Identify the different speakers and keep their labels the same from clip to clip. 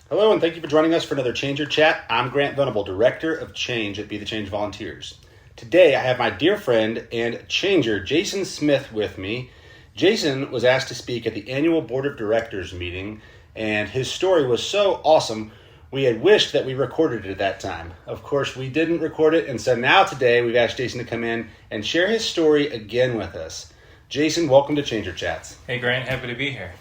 Speaker 1: Hello, and thank you for joining us for another Changer Chat. I'm Grant Venable, Director of Change at Be the Change Volunteers. Today, I have my dear friend and changer, Jason Smith, with me. Jason was asked to speak at the annual Board of Directors meeting, and his story was so awesome, we had wished that we recorded it at that time. Of course, we didn't record it, and so now today, we've asked Jason to come in and share his story again with us. Jason, welcome to Changer Chats.
Speaker 2: Hey, Grant, happy to be here.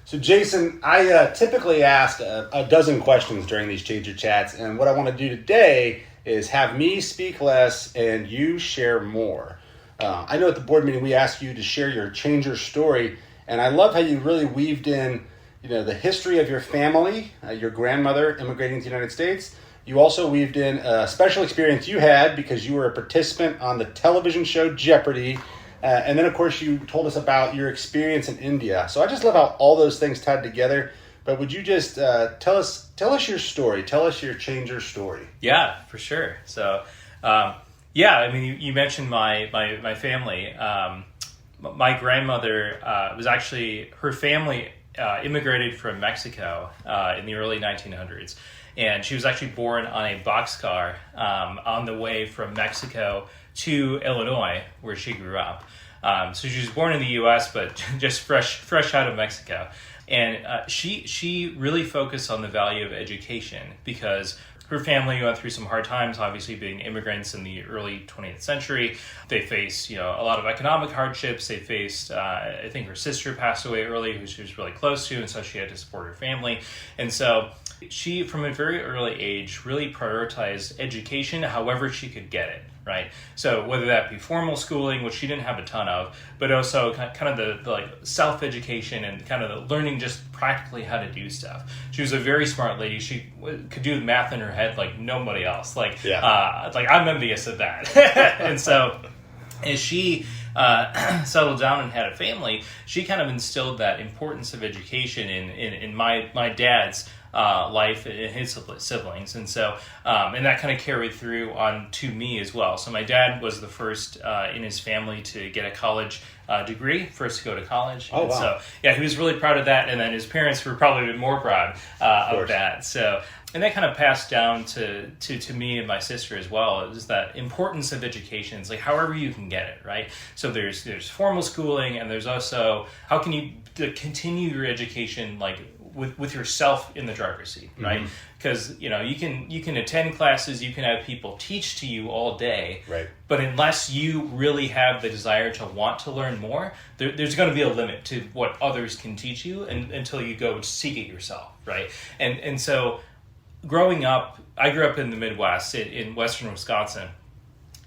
Speaker 1: So Jason, I typically ask a dozen questions during these Changer Chats, and what I want to do today is have me speak less and you share more. I know at the board meeting we asked you to share your Changer story, and I love how you really weaved in, the history of your family, your grandmother immigrating to the United States. You also weaved in a special experience you had because you were a participant on the television show Jeopardy! And then, of course, you told us about your experience in India. So I just love how all those things tied together. But would you just tell us your story? Tell us your Changer story.
Speaker 2: Yeah, for sure. So, you mentioned my family. My grandmother was actually, her family immigrated from Mexico in the early 1900s. And she was actually born on a boxcar on the way from Mexico to Illinois, where she grew up. So she was born in the U.S., but just fresh out of Mexico. And she really focused on the value of education because her family went through some hard times, obviously being immigrants in the early 20th century. They faced, a lot of economic hardships. They faced, I think her sister passed away early, who she was really close to, and so she had to support her family. And so she, from a very early age, really prioritized education however she could get it, right? So whether that be formal schooling, which she didn't have a ton of, but also kind of the self-education and kind of the learning just practically how to do stuff. She was a very smart lady. She could do math in her head like nobody else. I'm envious of that. And so as she settled down and had a family, she kind of instilled that importance of education in my dad's life and his siblings. And so, and that kind of carried through on to me as well. So my dad was the first in his family to get a college degree, first to go to college.
Speaker 1: Oh, wow.
Speaker 2: So, he was really proud of that. And then his parents were probably even more proud of that. So, and that kind of passed down to me and my sister as well. It was that importance of education. It's like however you can get it, right? So there's formal schooling, and there's also how can you continue your education with yourself in the driver's seat, right? Because you can attend classes, you can have people teach to you all day,
Speaker 1: right?
Speaker 2: But unless you really have the desire to want to learn more, there's going to be a limit to what others can teach you, until you go seek it yourself, right? And so, growing up, I grew up in the Midwest, in western Wisconsin.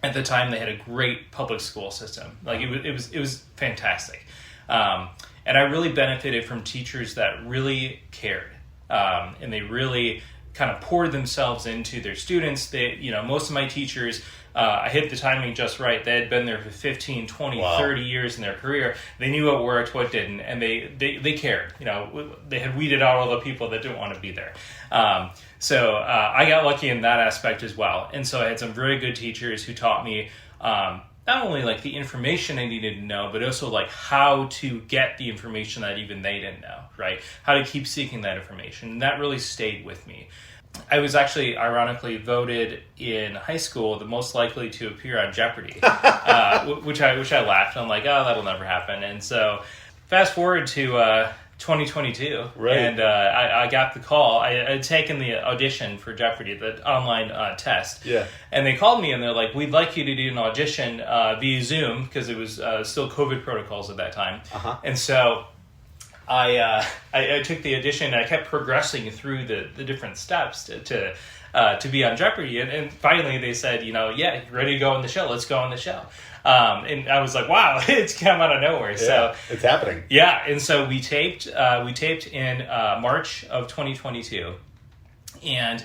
Speaker 2: At the time, they had a great public school system. It was fantastic. And I really benefited from teachers that really cared. And they really kind of poured themselves into their students. Most of my teachers, I hit the timing just right. They had been there for 15, 20, wow. 30 years in their career. They knew what worked, what didn't, and they cared. They had weeded out all the people that didn't want to be there. So I got lucky in that aspect as well. And so I had some very good teachers who taught me not only the information I needed to know, but also how to get the information that even they didn't know, right? How to keep seeking that information. And that really stayed with me. I was actually, ironically, voted in high school the most likely to appear on Jeopardy, which I laughed. I'm like, oh, that'll never happen. And so fast forward to 2022,
Speaker 1: right.
Speaker 2: And I got the call. I had taken the audition for Jeopardy, the online test.
Speaker 1: Yeah.
Speaker 2: And they called me and they're like, we'd like you to do an audition via Zoom, because it was still COVID protocols at that time.
Speaker 1: Uh-huh.
Speaker 2: And so I took the audition, and I kept progressing through the different steps to be on Jeopardy. And finally they said, yeah, ready to go on the show. Let's go on the show. And I was like, wow, it's come out of nowhere. Yeah,
Speaker 1: so it's happening.
Speaker 2: Yeah. And so we taped in March of 2022. And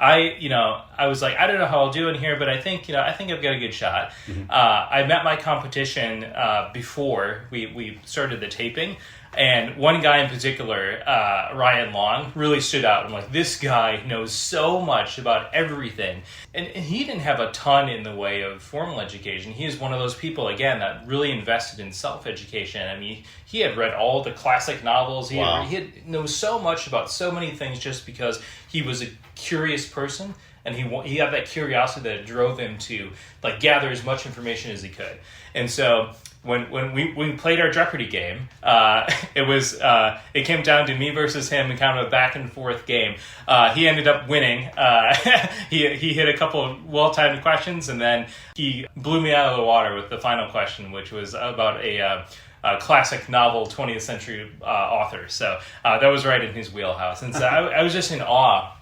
Speaker 2: I was like, I don't know how I'll do in here, but I think I've got a good shot. Mm-hmm. I met my competition before we started the taping. And one guy in particular, Ryan Long, really stood out. I'm like, this guy knows so much about everything. And he didn't have a ton in the way of formal education. He is one of those people, again, that really invested in self-education. I mean, he had read all the classic novels. He knows so much about so many things just because he was a curious person. And he had that curiosity that drove him to like gather as much information as he could. And so when we played our Jeopardy game, it came down to me versus him in kind of a back and forth game. He ended up winning. He hit a couple of well-timed questions, and then he blew me out of the water with the final question, which was about a classic novel 20th century author. So that was right in his wheelhouse. And so I was just in awe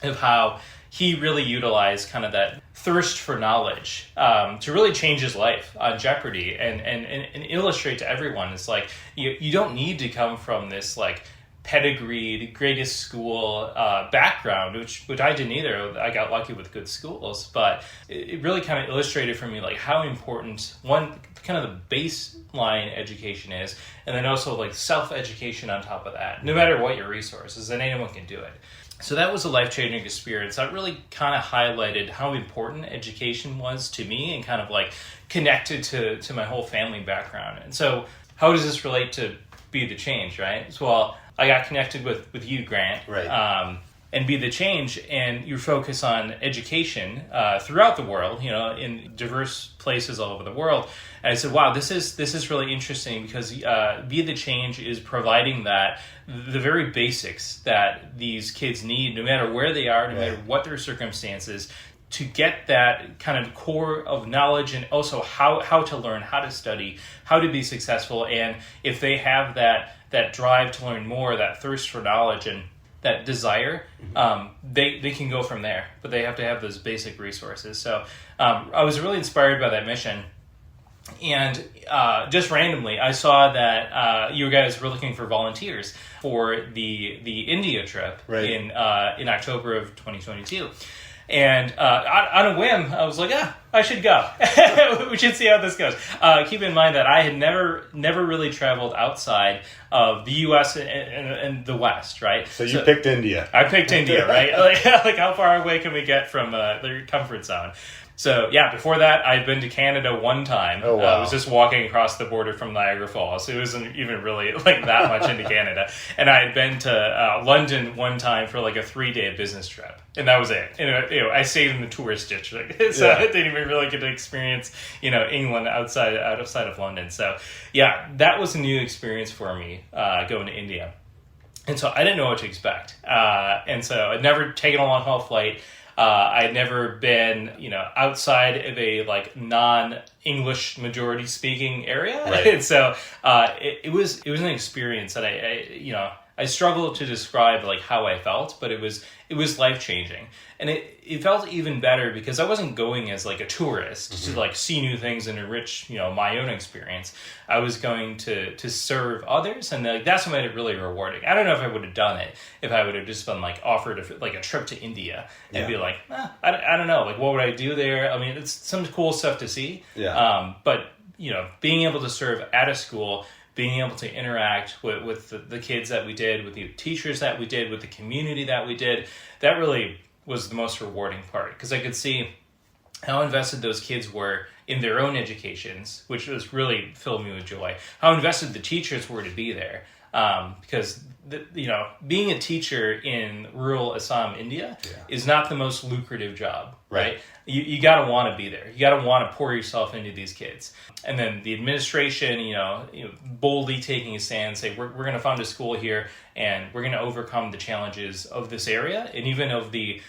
Speaker 2: of how he really utilized kind of that thirst for knowledge to really change his life on Jeopardy and illustrate to everyone. It's like you don't need to come from this like pedigreed, greatest school background, which I didn't either. I got lucky with good schools, but it really kind of illustrated for me like how important one kind of the baseline education is, and then also like self-education on top of that. No matter what your resources, and anyone can do it. So that was a life-changing experience. That really kind of highlighted how important education was to me and kind of like connected to my whole family background. And so how does this relate to Be the Change, right? So, well, I got connected with you, Grant,
Speaker 1: right.
Speaker 2: And Be the Change, and you focus on education throughout the world, you know, in diverse places all over the world. And I said, wow, this is really interesting because Be the Change is providing that the very basics that these kids need, no matter where they are, no matter what their circumstances, to get that kind of core of knowledge, and also how to learn, how to study, how to be successful. And if they have that drive to learn more, that thirst for knowledge and that desire, they can go from there, but they have to have those basic resources. So I was really inspired by that mission. And just randomly, I saw that you guys were looking for volunteers for the India trip in October of 2022. And on a whim, I was like, I should go. We should see how this goes. Keep in mind that I had never really traveled outside of the U.S. and the West, right?
Speaker 1: So you picked India.
Speaker 2: I picked India, right? Like how far away can we get from their comfort zone? So, yeah, before that, I'd been to Canada one time.
Speaker 1: Oh, wow.
Speaker 2: I was just walking across the border from Niagara Falls. It wasn't even really like that much into Canada. And I had been to London one time for like a 3-day business trip. And that was it. And, I stayed in the tourist district. So I didn't even really get to experience, England outside of London. So, yeah, that was a new experience for me going to India. And so I didn't know what to expect. And so I'd never taken a long-haul flight. I'd never been, outside of a like non-English majority speaking area,
Speaker 1: right.
Speaker 2: And so it was an experience that I struggle to describe like how I felt, but it was life changing, and it felt even better because I wasn't going as like a tourist to like see new things and enrich my own experience. I was going to serve others, and like that's what made it really rewarding. I don't know if I would have done it if I would have just been like offered a trip to India and be like, I don't know, like what would I do there? I mean, it's some cool stuff to see. But being able to serve at a school, being able to interact with the kids that we did, with the teachers that we did, with the community that we did, that really was the most rewarding part, because I could see how invested those kids were in their own educations, which was really filled me with joy. How invested the teachers were to be there, because being a teacher in rural Assam, India, is not the most lucrative job, right? You got to want to be there. You got to want to pour yourself into these kids. And then the administration, boldly taking a stand and say, we're going to fund a school here, and we're going to overcome the challenges of this area, and even of the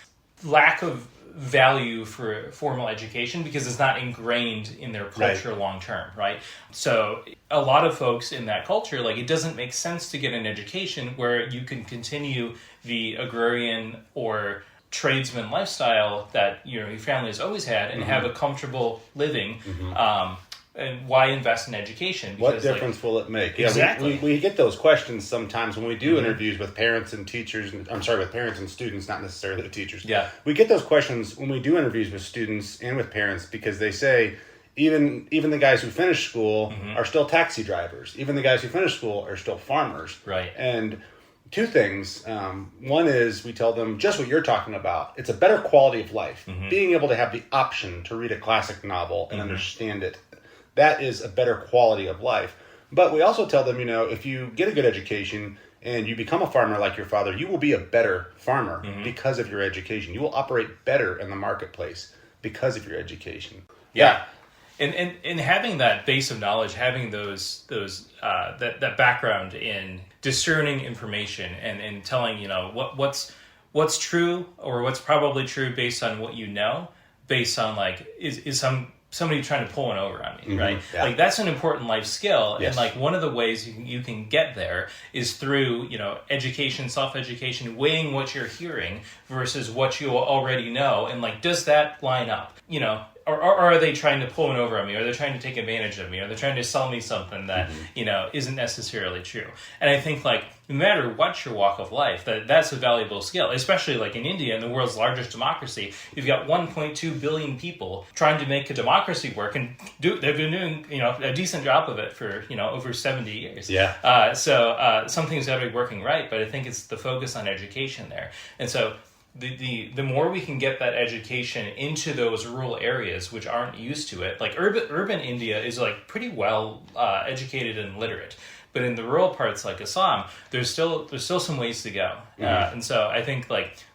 Speaker 2: lack of value for formal education because it's not ingrained in their culture long term, right? So a lot of folks in that culture, like, it doesn't make sense to get an education where you can continue the agrarian or tradesman lifestyle that your family has always had and have a comfortable living. And why invest in education? Because,
Speaker 1: what difference will it make?
Speaker 2: Exactly.
Speaker 1: We get those questions sometimes when we do interviews with parents and teachers. With parents and students, not necessarily the teachers.
Speaker 2: Yeah.
Speaker 1: We get those questions when we do interviews with students and with parents because they say, even the guys who finish school are still taxi drivers. Even the guys who finish school are still farmers.
Speaker 2: Right.
Speaker 1: And two things. One is we tell them just what you're talking about. It's a better quality of life. Being able to have the option to read a classic novel and understand it. That is a better quality of life. But we also tell them, if you get a good education and you become a farmer like your father, you will be a better farmer because of your education. You will operate better in the marketplace because of your education.
Speaker 2: Yeah. And having that base of knowledge, having that background in discerning information and telling, what's true or what's probably true based on what you know, based on is somebody trying to pull one over on me, right?
Speaker 1: Yeah.
Speaker 2: Like that's an important life skill.
Speaker 1: Yes.
Speaker 2: And one of the ways you can get there is through, education, self-education, weighing what you're hearing versus what you already know. And does that line up? Or are they trying to pull one over on me? Are they trying to take advantage of me? Are they trying to sell me something that, isn't necessarily true? And I think no matter what your walk of life, that's a valuable skill, especially in India, in the world's largest democracy. You've got 1.2 billion people trying to make a democracy work, and they've been doing, a decent job of it for, over 70 years.
Speaker 1: Yeah.
Speaker 2: So something's got to be working right, but I think it's the focus on education there. And so the more we can get that education into those rural areas which aren't used to it, urban India is pretty well educated and literate, but in the rural parts like Assam, there's still some ways to go. And so I think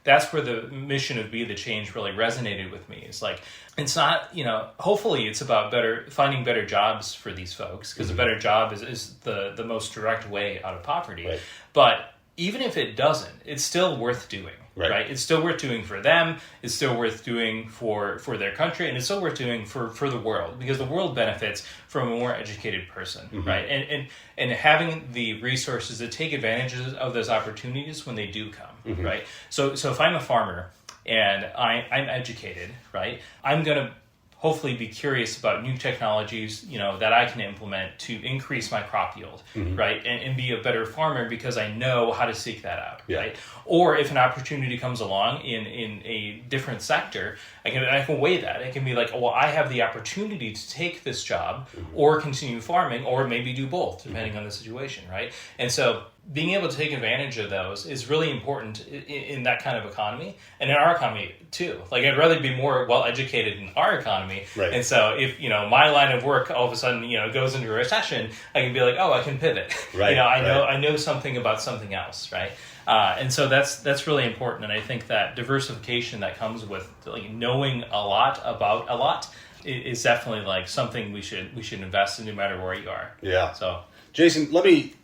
Speaker 2: that's where the mission of Be the Change really resonated with me. It's not, hopefully it's about finding better jobs for these folks, because a better job is the most direct way out of poverty.
Speaker 1: Right.
Speaker 2: But even if it doesn't, it's still worth doing. Right. It's still worth doing for them. It's still worth doing for their country, and it's still worth doing for the world, because the world benefits from a more educated person, right? And having the resources to take advantage of those opportunities when they do come, right? So if I'm a farmer and I'm educated, right, I'm going to hopefully be curious about new technologies, that I can implement to increase my crop yield, right? And be a better farmer because I know how to seek that out, right? Or if an opportunity comes along in a different sector, I can weigh that. It can be I have the opportunity to take this job or continue farming, or maybe do both, depending on the situation, right? And so being able to take advantage of those is really important in that kind of economy, and in our economy too. I'd rather be more well-educated in our economy.
Speaker 1: Right.
Speaker 2: And so if, my line of work all of a sudden, goes into a recession, I can be I can pivot.
Speaker 1: Right.
Speaker 2: I know something about something else, right? And so that's really important. And I think that diversification that comes with knowing a lot about a lot is definitely something we should invest in no matter where you are.
Speaker 1: Yeah.
Speaker 2: So
Speaker 1: Jason, let me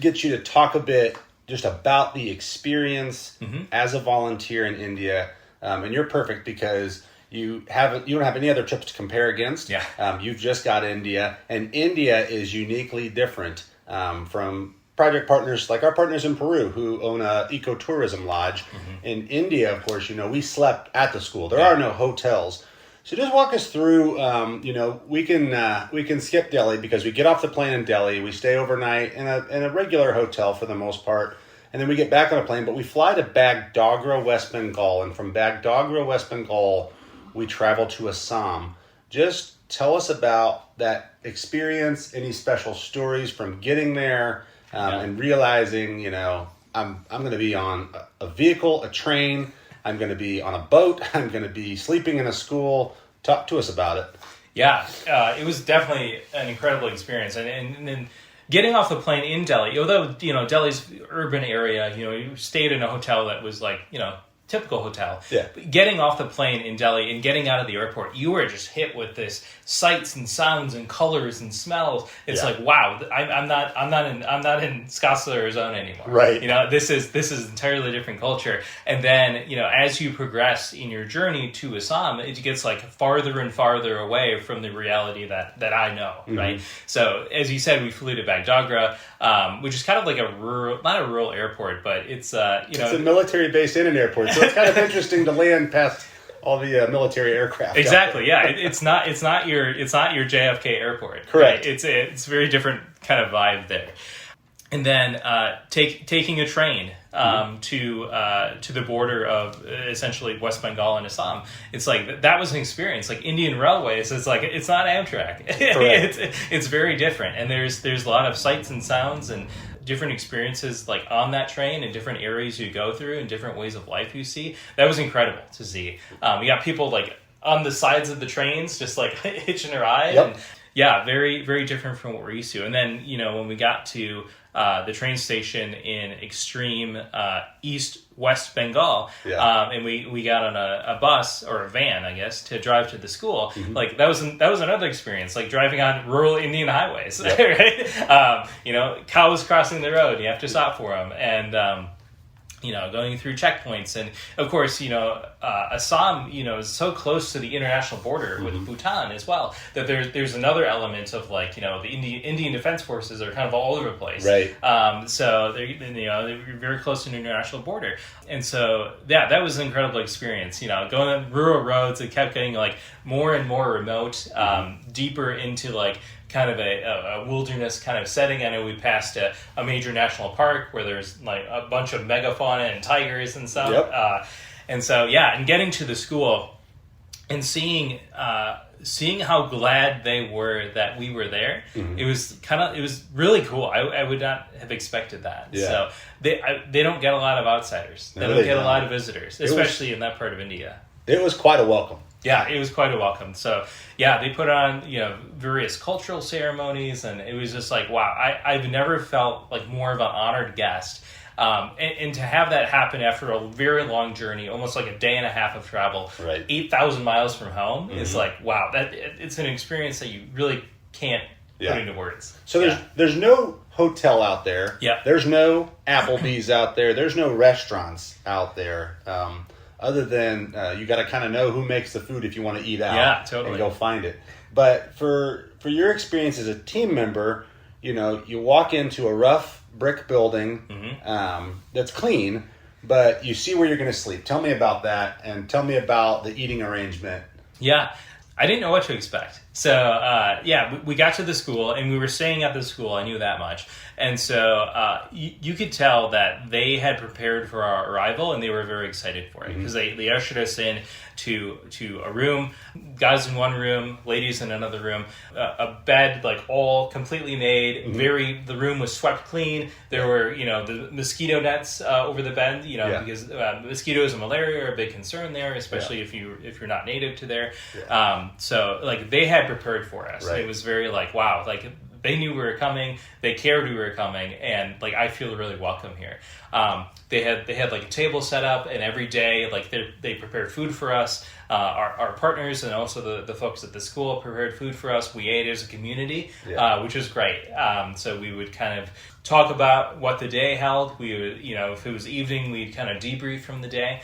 Speaker 1: get you to talk a bit just about the experience as a volunteer in India. And you're perfect because you don't have any other trips to compare against.
Speaker 2: Yeah.
Speaker 1: You've just got India, and India is uniquely different from project partners like our partners in Peru who own a ecotourism lodge. In India, of course, we slept at the school. There are no hotels. So just walk us through, we can skip Delhi because we get off the plane in Delhi, we stay overnight in a regular hotel for the most part, and then we get back on a plane, but we fly to Bagdogra, West Bengal, and from Bagdogra, West Bengal, we travel to Assam. Just tell us about that experience, any special stories from getting there, and realizing, I'm going to be on a vehicle, a train, I'm going to be on a boat. I'm going to be sleeping in a school. Talk to us about it.
Speaker 2: Yeah, it was definitely an incredible experience. And then getting off the plane in Delhi, although, Delhi's urban area, you stayed in a hotel that was typical hotel.
Speaker 1: Yeah.
Speaker 2: But getting off the plane in Delhi and getting out of the airport, you were just hit with this sights and sounds and colors and smells. It's wow, I'm not in Scottsdale, Arizona anymore.
Speaker 1: Right.
Speaker 2: This is entirely different culture. And then, as you progress in your journey to Assam, it gets farther and farther away from the reality that I know. Right. So as you said, we flew to Bagdogra, which is kind of a rural, not a rural airport, but it's
Speaker 1: it's a military base in an airport. So it's kind of interesting to land past all the military aircraft.
Speaker 2: Exactly. Yeah. It's not your JFK airport.
Speaker 1: Correct.
Speaker 2: Right? It's a very different kind of vibe there. And then taking a train to the border of essentially West Bengal and Assam. It's like that was an experience. Like Indian Railways, it's like it's not Amtrak. It's very different, and there's a lot of sights and sounds and different experiences like on that train and different areas you go through and different ways of life you see. That was incredible to see. You got people like on the sides of the trains just like hitching a ride.
Speaker 1: Yep.
Speaker 2: And yeah, very, very different from what we're used to. And then, when we got to the train station in extreme east-west Bengal, and we got on a bus or a van, I guess, to drive to the school. Like that was another experience, like driving on rural Indian highways, right? Cows crossing the road, you have to stop for them, and going through checkpoints. And of course, Assam, is so close to the international border with Bhutan as well, that there's another element of like, the Indian Defense Forces are kind of all over the place.
Speaker 1: Right.
Speaker 2: So they're very close to the international border. And so, yeah, that was an incredible experience. Going on rural roads, it kept getting like more and more remote, deeper into like kind of a wilderness kind of setting. I know we passed a major national park where there's like a bunch of megafauna and tigers and stuff.
Speaker 1: Yep.
Speaker 2: And so, yeah, and getting to the school and seeing how glad they were that we were there, it was really cool. I would not have expected that.
Speaker 1: Yeah.
Speaker 2: So they don't get a lot of outsiders. They don't get a lot of visitors, especially in that part of India.
Speaker 1: It was quite a welcome.
Speaker 2: Yeah, it was quite a welcome. So, yeah, they put on, various cultural ceremonies, and it was just like, wow, I've never felt like more of an honored guest. And to have that happen after a very long journey, almost like a day and a half of travel,
Speaker 1: right.
Speaker 2: 8,000 miles from home, is like, wow, it's an experience that you really can't put into words.
Speaker 1: So there's no hotel out there.
Speaker 2: Yeah.
Speaker 1: There's no Applebee's out there. There's no restaurants out there. Other than you got to kind of know who makes the food if you want to eat out.
Speaker 2: Yeah, totally.
Speaker 1: And go find it. But for your experience as a team member, you walk into a rough brick building that's clean, but you see where you're going to sleep. Tell me about that, and tell me about the eating arrangement.
Speaker 2: Yeah, I didn't know what to expect. So, we got to the school, and we were staying at the school. I knew that much. And so you could tell that they had prepared for our arrival, and they were very excited for it, because they ushered us in to a room, guys in one room, ladies in another room, a bed like all completely made. The room was swept clean. There were the mosquito nets over the bed, because mosquitoes and malaria are a big concern there, especially if you're not native to there. So like they had prepared for us. Right. It was very like, wow, like they knew we were coming, they cared we were coming, and like I feel really welcome here. They had like a table set up, and every day like they prepared food for us. Our partners and also the folks at the school prepared food for us. We ate as a community, which was great. So we would kind of talk about what the day held. We would, if it was evening, we'd kind of debrief from the day.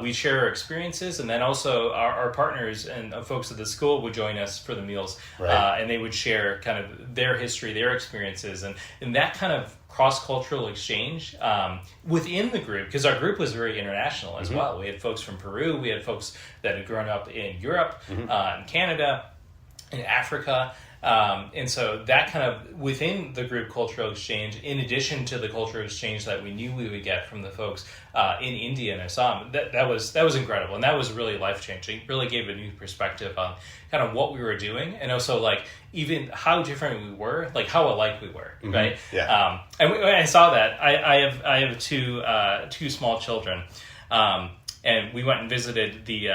Speaker 2: We'd share our experiences, and then also our partners and folks at the school would join us for the meals, and they would share kind of their history, their experiences, and that kind of cross-cultural exchange within the group, because our group was very international as well. We had folks from Peru, we had folks that had grown up in Europe, in Canada, in Africa, and so that kind of within the group cultural exchange, in addition to the cultural exchange that we knew we would get from the folks in India and Assam, that was incredible, and that was really life-changing. Really gave a new perspective on kind of what we were doing, and also like even how different we were, like how alike we were, right?
Speaker 1: Yeah.
Speaker 2: And when I saw that, I have two small children. And we went and visited the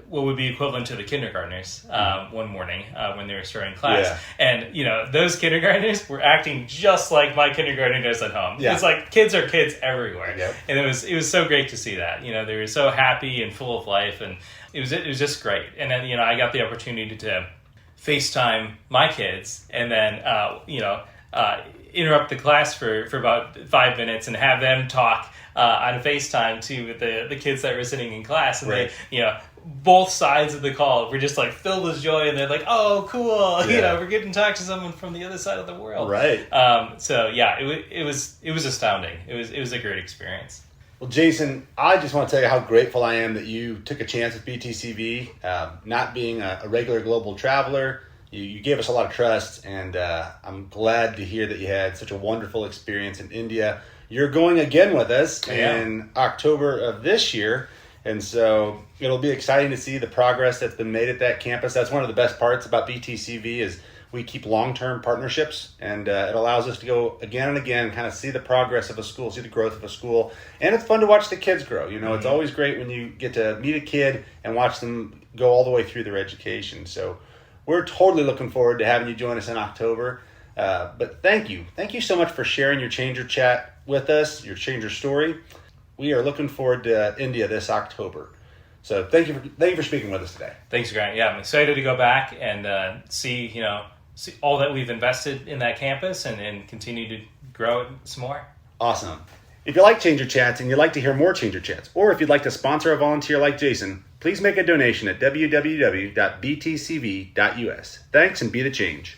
Speaker 2: what would be equivalent to the kindergartners one morning when they were starting class, and those kindergartners were acting just like my kindergartners at home. It's like kids are kids everywhere, and it was so great to see that. They were so happy and full of life, and it was just great. And then I got the opportunity to FaceTime my kids, and then interrupt the class for about 5 minutes and have them talk on a FaceTime to the kids that were sitting in class, and they both sides of the call were just like filled with joy, and they're like, oh cool, we're getting to talk to someone from the other side of the world, right? It was astounding. It was a great experience.
Speaker 1: Well, Jason, I just want to tell you how grateful I am that you took a chance with BTCV. Not being a regular global traveler, you gave us a lot of trust, and I'm glad to hear that you had such a wonderful experience in India. you're going again with us
Speaker 2: Yeah.
Speaker 1: in October of this year. And so it'll be exciting to see the progress that's been made at that campus. That's one of the best parts about BTCV is we keep long-term partnerships, and it allows us to go again and again, kind of see the progress of a school, see the growth of a school. And it's fun to watch the kids grow. You know, It's always great when you get to meet a kid and watch them go all the way through their education. So we're totally looking forward to having you join us in October. But thank you. Thank you so much for sharing your Changer chat with us, your Changer story. We are looking forward to India this October. So thank you for speaking with us today.
Speaker 2: Thanks, Grant. Yeah, I'm excited to go back and see all that we've invested in that campus and continue to grow it some more.
Speaker 1: Awesome. If you like Changer Chats and you'd like to hear more Changer Chats, or if you'd like to sponsor a volunteer like Jason, please make a donation at www.btcv.us. Thanks, and be the change.